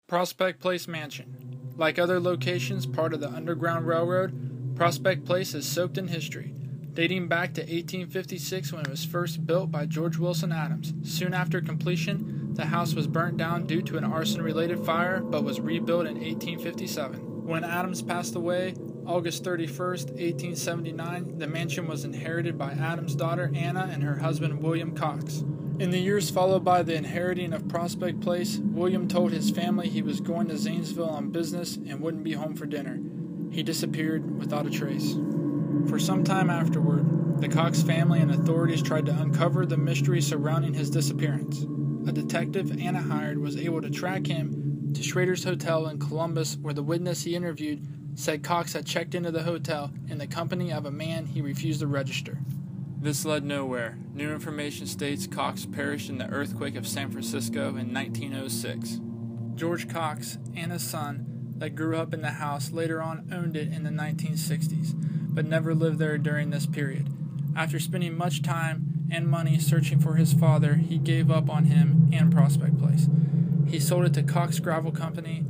Prospect Place Mansion. Like other locations part of the Underground Railroad, Prospect Place is soaked in history, dating back to 1856 when it was first built by George Wilson Adams. Soon after completion, the house was burnt down due to an arson-related fire, but was rebuilt in 1857. When Adams passed away, August 31st, 1879, the mansion was inherited by Adams' daughter Anna and her husband William Cox. In the years followed by the inheriting of Prospect Place, William told his family he was going to Zanesville on business and wouldn't be home for dinner. He disappeared without a trace. For some time afterward, the Cox family and authorities tried to uncover the mystery surrounding his disappearance. A detective Anna hired was able to track him to Schrader's Hotel in Columbus, where the witness he interviewed said Cox had checked into the hotel in the company of a man he refused to register. This led nowhere. New information states Cox perished in the earthquake of San Francisco in 1906. George Cox, Anna's son, that grew up in the house, later on owned it in the 1960s, but never lived there during this period. After spending much time and money searching for his father, he gave up on him and Prospect Place. He sold it to Cox Gravel Company,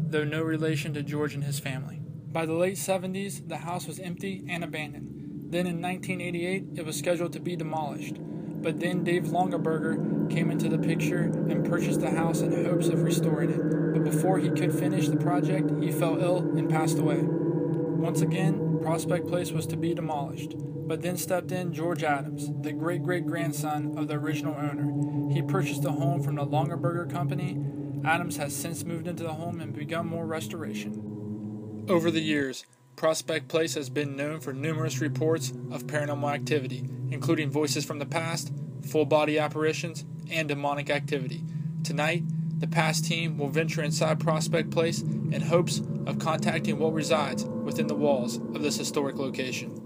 though no relation to George and his family. By the late 70s, the house was empty and abandoned. Then in 1988, it was scheduled to be demolished. But then Dave Longaberger came into the picture and purchased the house in hopes of restoring it. But before he could finish the project, he fell ill and passed away. Once again, Prospect Place was to be demolished. But then stepped in George Adams, the great-great-grandson of the original owner. He purchased the home from the Longaberger Company. Adams has since moved into the home and begun more restoration. Over the years, Prospect Place has been known for numerous reports of paranormal activity, including voices from the past, full-body apparitions, and demonic activity. Tonight, the P.A.S.T team will venture inside Prospect Place in hopes of contacting what resides within the walls of this historic location.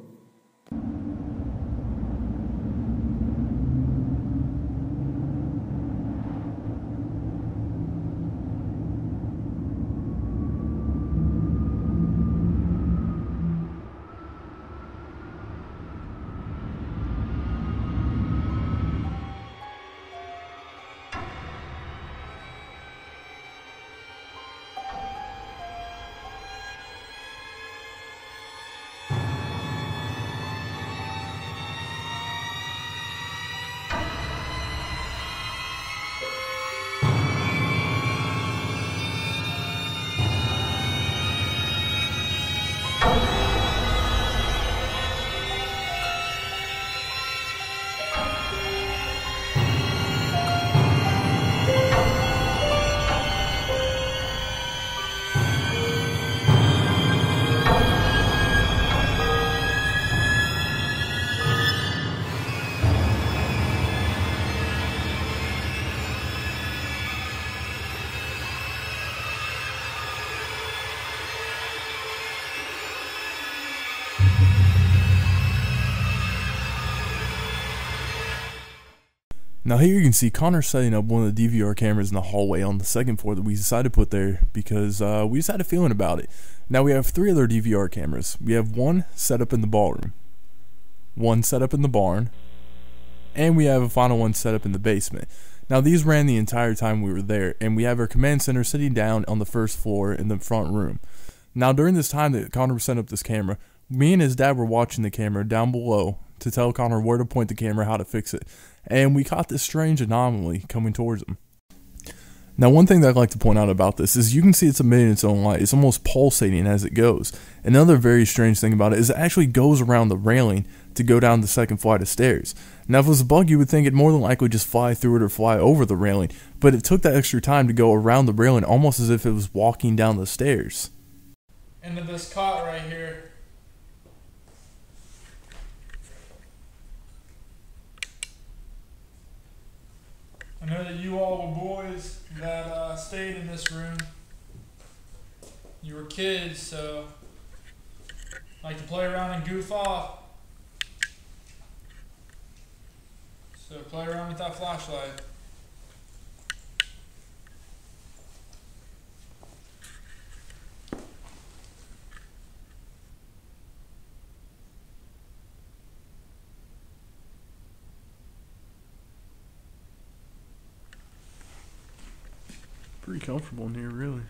Now here you can see Connor setting up one of the DVR cameras in the hallway on the second floor that we decided to put there because we just had a feeling about it. Now we have 3 other DVR cameras. We have one set up in the ballroom, one set up in the barn, and we have a final one set up in the basement. Now these ran the entire time we were there, and we have our command center sitting down on the first floor in the front room. Now during this time that Connor set up this camera, me and his dad were watching the camera down below to tell Connor where to point the camera, how to fix it. And we caught this strange anomaly coming towards him. Now one thing that I'd like to point out about this is you can see it's emitting its own light. It's almost pulsating as it goes. Another very strange thing about it is it actually goes around the railing to go down the second flight of stairs. Now if it was a bug, you would think it'd more than likely just fly through it or fly over the railing, but it took that extra time to go around the railing almost as if it was walking down the stairs. Into this cot right here. I know that you all were boys that stayed in this room. You were kids, so like to play around and goof off. So play around with that flashlight. Pretty comfortable in here, really.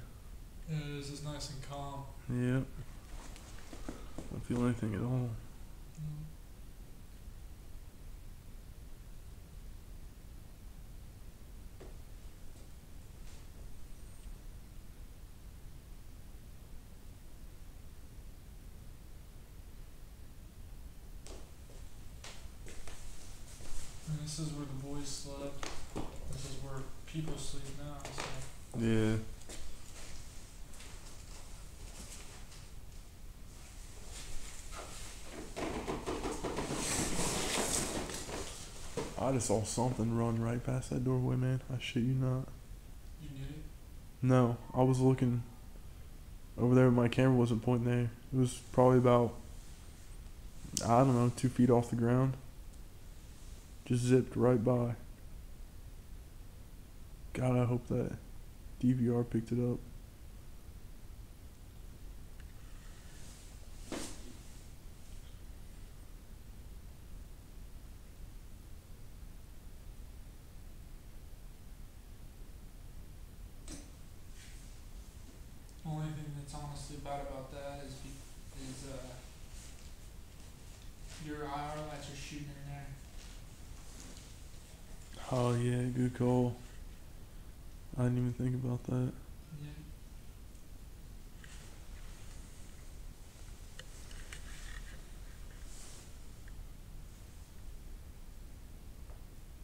Yeah, it is. It's nice and calm. Yeah. Don't feel anything at all. And this is where the boys slept. This is where people sleep now. So. Yeah. I just saw something run right past that doorway, man. I shit you not. You did it? No, I was looking over there. My camera wasn't pointing there. It was probably about, I don't know, 2 feet off the ground. Just zipped right by. God, I hope that DVR picked it up. Only thing that's honestly bad about that is your IR lights are shooting in there. Oh yeah, good call. I didn't even think about that. Yeah.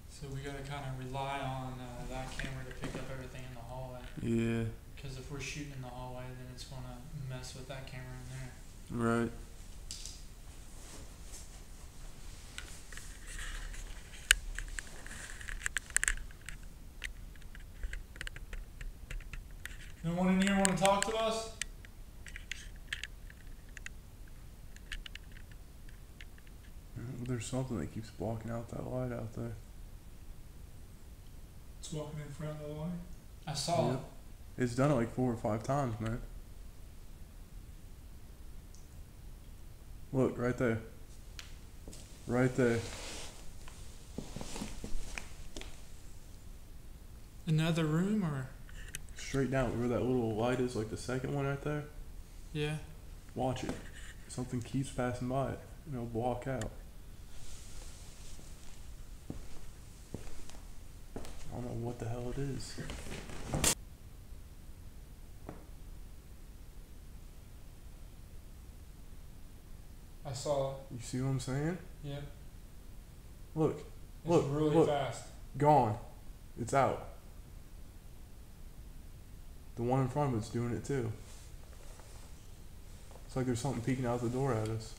So we gotta kind of rely on that camera to pick up everything in the hallway. Yeah. Because if we're shooting in the hallway, then it's gonna mess with that camera in there. Right. No one in here want to talk to us? There's something that keeps blocking out that light out there. It's walking in front of the light. I saw it. It's done it like 4 or 5 times, man. Look, right there. Right there. Another room or? Straight down where that little light is, like the second one right there. Yeah. Watch it. Something keeps passing by it, and it'll block out. I don't know what the hell it is. I saw it. You see what I'm saying? Yeah. Look. It's Look, really look. fast. Gone. It's out. The one in front of it's doing it too. It's like there's something peeking out the door at us.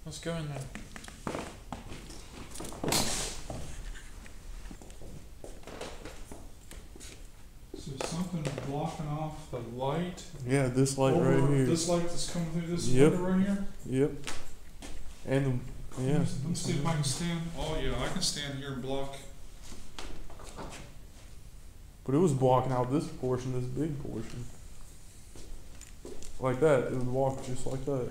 Let's go in there. So something blocking off the light. Yeah, this light right here. This light that's coming through this Yep. window right here. Yep. And yeah. Let me see if I can stand. Oh yeah, I can stand here and block. But it was blocking out this portion, this big portion. Like that. It would walk just like that.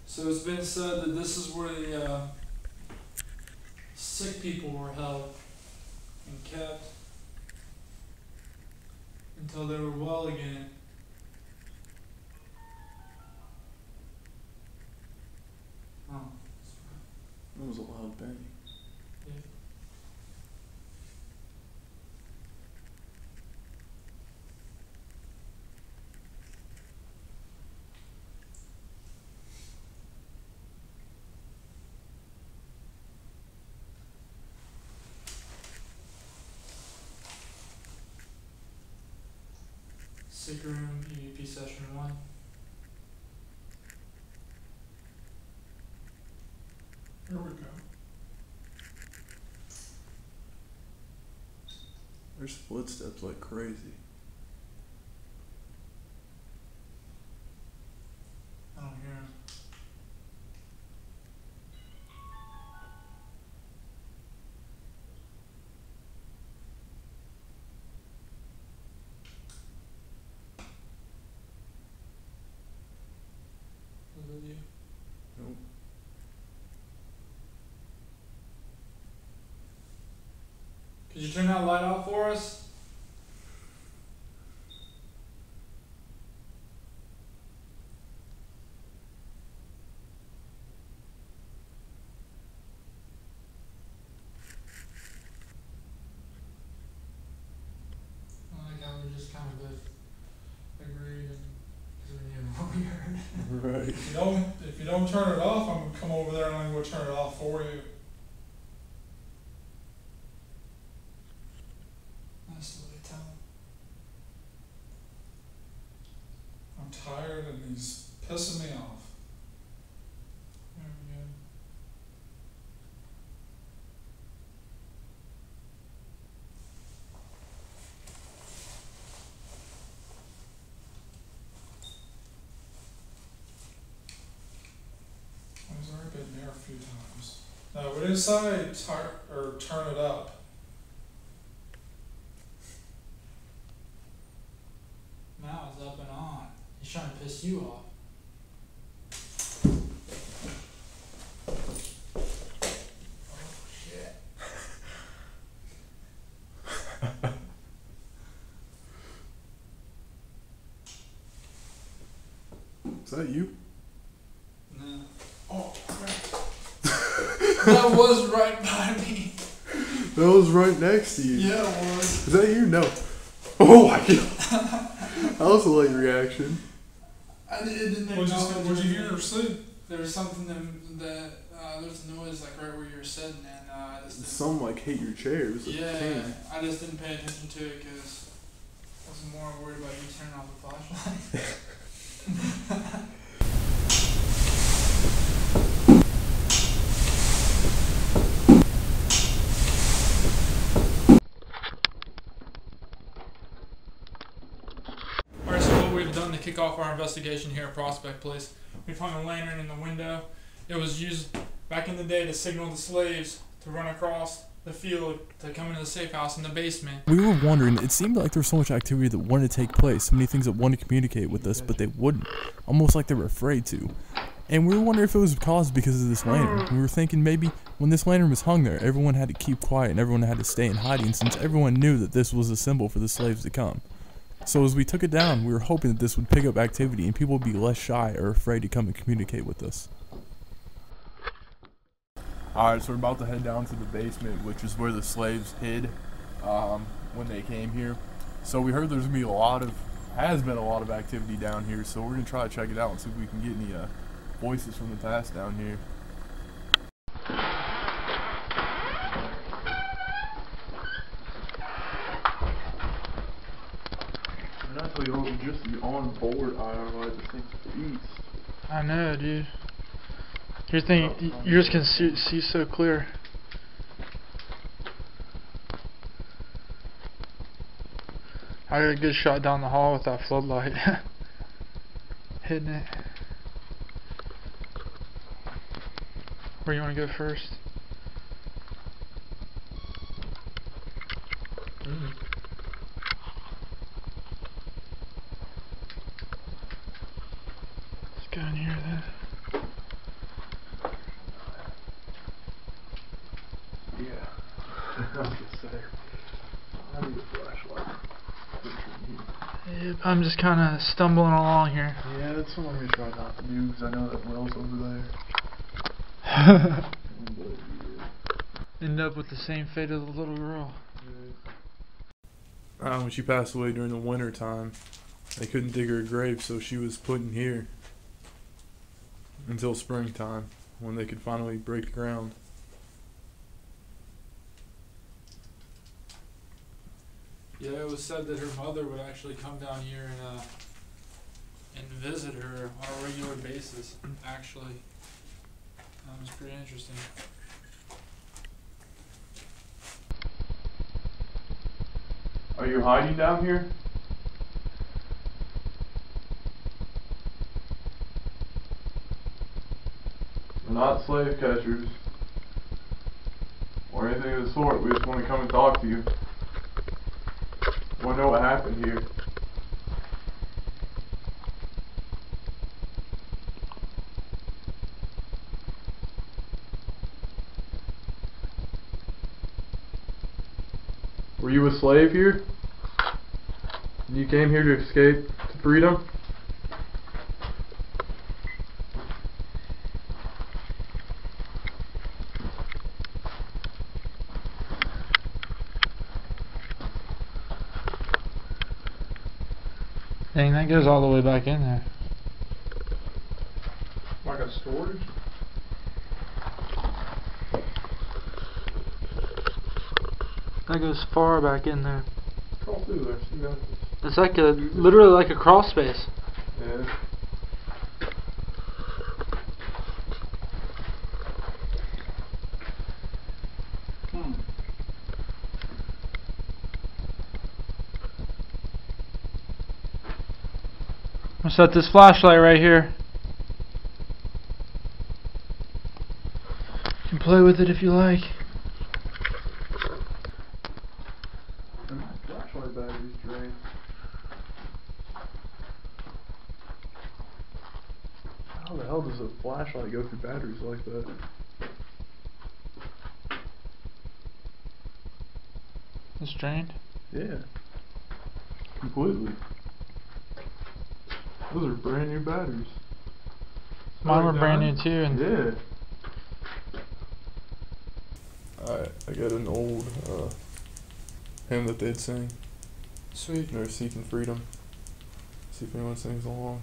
So it's been said that this is where the sick people were held and kept until they were well again. Oh. That was a loud bang. Yeah. Sick room, EVP session 1. Here we go. There's footsteps like crazy. I don't hear him. Was it you? Nope. Could you turn that light off for us? I like how we just kind of both agreed and because we knew what we heard. Right. If you don't turn it off, I'm gonna come over there and I'm gonna turn it off for you. That's what they tell him. I'm tired and he's pissing me off. There we go. He's already been there a few times. No, we didn't say turn it up. Now it's up and on. He's trying to piss you off. Oh shit. Is that you? No. Oh crap. That was right by me. That was right next to you. Yeah, it was. Is that you? No. Oh my god. That was a late reaction. I didn't What'd you hear or see? There was something that there's a noise like right where you were sitting, and I just didn't, Some like hit your chair. It was a yeah, pain. I just didn't pay attention to it because I was more worried about you turning off the flashlight. Alright, so what we've done to kick off our investigation here at Prospect Place, we found a lantern in the window. It was used back in the day to signal the slaves to run across the field to come into the safe house in the basement. We were wondering, it seemed like there was so much activity that wanted to take place, so many things that wanted to communicate with us, but they wouldn't. Almost like they were afraid to. And we were wondering if it was caused because of this lantern. We were thinking maybe when this lantern was hung there, everyone had to keep quiet and everyone had to stay in hiding since everyone knew that this was a symbol for the slaves to come. So as we took it down, we were hoping that this would pick up activity and people would be less shy or afraid to come and communicate with us. Alright, so we're about to head down to the basement, which is where the slaves hid when they came here. So we heard there's going to be has been a lot of activity down here, so we're going to try to check it out and see if we can get any voices from the past down here. And I tell you what, just the on-board IR light, this thing's a beast. I know, dude. Your thing, yours can see so clear. I got a good shot down the hall with that floodlight. Hitting it. Where you want to go first? Let's go in here then. Yeah. I was just saying. I need a flashlight. Yep, I'm just kind of stumbling along here. Yeah, that's what I'm going to try not to do because I know that well's over there. End up with the same fate of the little girl. When she passed away during the winter time, they couldn't dig her grave, so she was put in here until springtime when they could finally break ground. Yeah, it was said that her mother would actually come down here and visit her on a regular basis, actually. That was pretty interesting. Are you hiding down here? We're not slave catchers or anything of the sort. We just want to come and talk to you. We want to know what happened here. Were you a slave here? You came here to escape to freedom? Dang, that goes all the way back in there. Like a storage? That goes far back in there. Crawl through there, see that? It's like literally like a crawl space. Yeah. I'll set this flashlight right here. You can play with it if you like. Flashlight batteries drained. How the hell does a flashlight go through batteries like that? It's drained. Yeah. Completely. Those are brand new batteries. Mine were brand new too. And yeah. I got an old hymn that they'd sing. Sweet. They're seeking freedom. See if anyone sings along.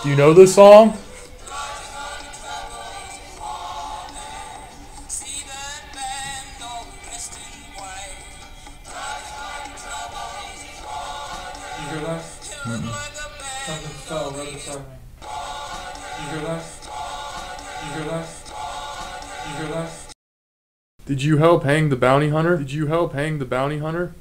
Do you know this song? You hear that? Something fell right beside me. You hear that? You hear that? You hear that? Did you help hang the bounty hunter? Did you help hang the bounty hunter?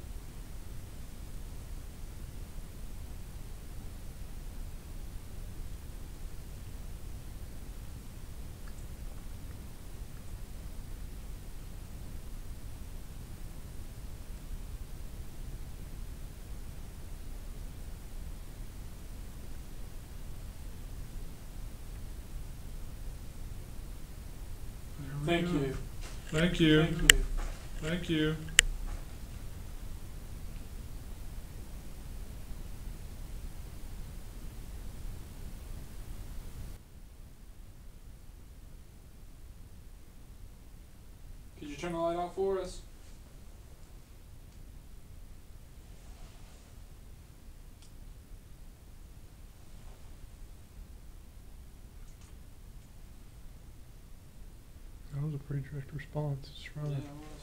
Thank you. Thank you. Thank you. Thank you. Could you turn the light off for us? That was a pretty direct response. It's right. Yeah, it was.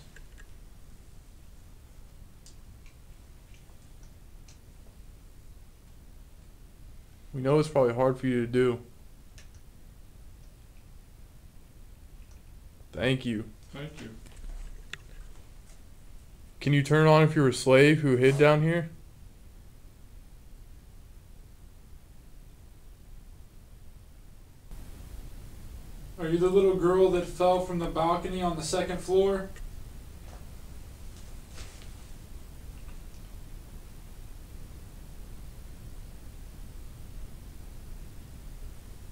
We know it's probably hard for you to do. Thank you. Thank you. Can you turn on if you're a slave who hid down here? Are you the little girl that fell from the balcony on the second floor?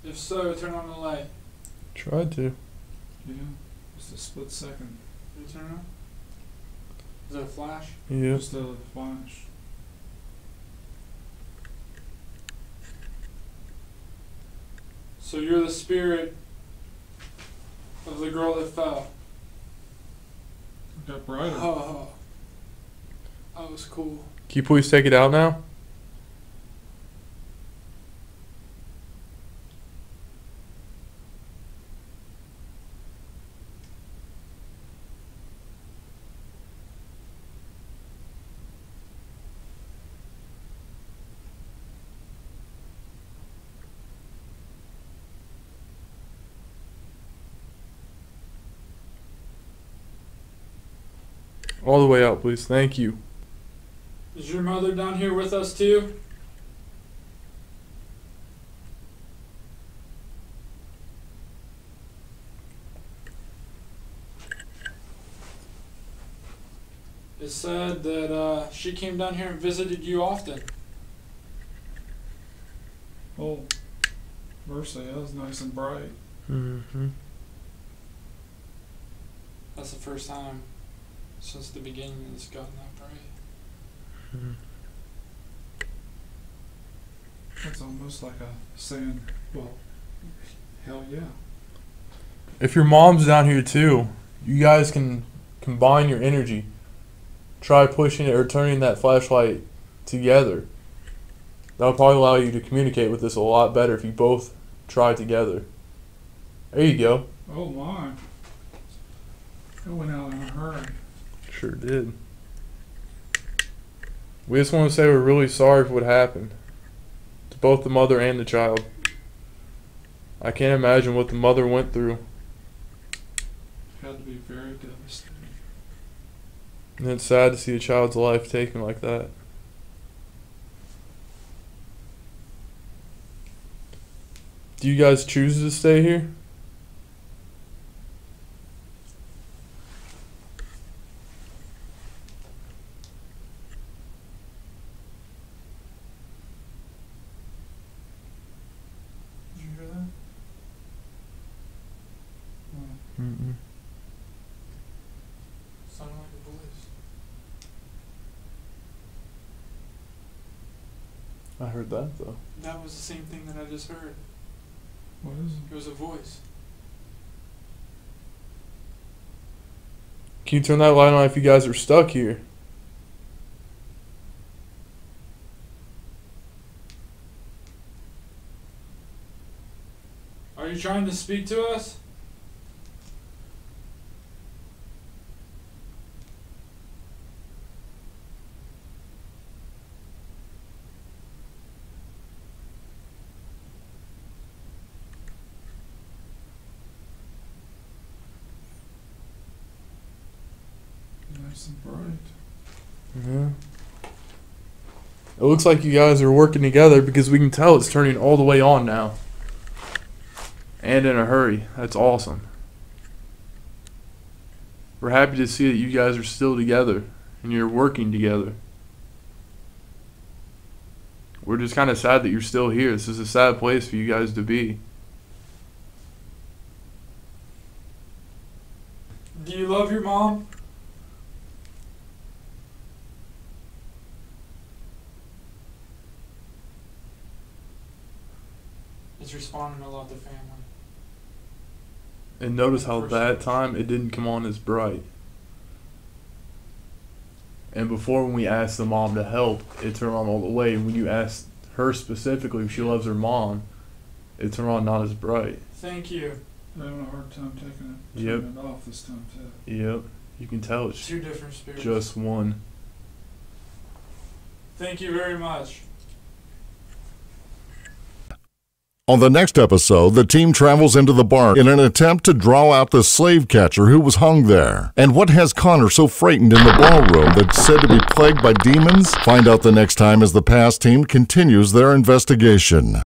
If so, turn on the light. Tried to. Yeah. Just a split second. Did you turn it on? Is it a flash? Yeah. Just a flash. So you're the spirit of the girl that fell. It got brighter. Oh, that was cool. Can you please take it out now? All the way out, please. Thank you. Is your mother down here with us too? It said that she came down here and visited you often. Oh, mercy, that was nice and bright. Mm-hmm. That's the first time since the beginning that it's gotten that bright. Mm-hmm. That's almost like a saying, well, hell yeah. If your mom's down here too, you guys can combine your energy. Try pushing it or turning that flashlight together. That'll probably allow you to communicate with this a lot better if you both try together. There you go. Oh my. It went out in a hurry. Sure did. We just want to say we're really sorry for what happened to both the mother and the child. I can't imagine what the mother went through. Had to be very devastating. And it's sad to see a child's life taken like that. Do you guys choose to stay here? Did you hear that? Mm-mm. Sounded like a voice. I heard that though. That was the same thing that I just heard. What is it? It was a voice. Can you turn that light on if you guys are stuck here? Are you trying to speak to us? Nice and bright. Yeah. It looks like you guys are working together because we can tell it's turning all the way on now. And in a hurry. That's awesome. We're happy to see that you guys are still together and you're working together. We're just kind of sad that you're still here. This is a sad place for you guys to be. Do you love your mom? It's responding a lot to family. And notice how that time it didn't come on as bright. And before, when we asked the mom to help, it turned on all the way. When you asked her specifically if she loves her mom, it turned on not as bright. Thank you. I'm having a hard time turning it off this time too. Yep. You can tell it's Two different spirits. just one. Thank you very much. On the next episode, the team travels into the barn in an attempt to draw out the slave catcher who was hung there. And what has Connor so frightened in the ballroom that's said to be plagued by demons? Find out the next time as the P.A.S.T team continues their investigation.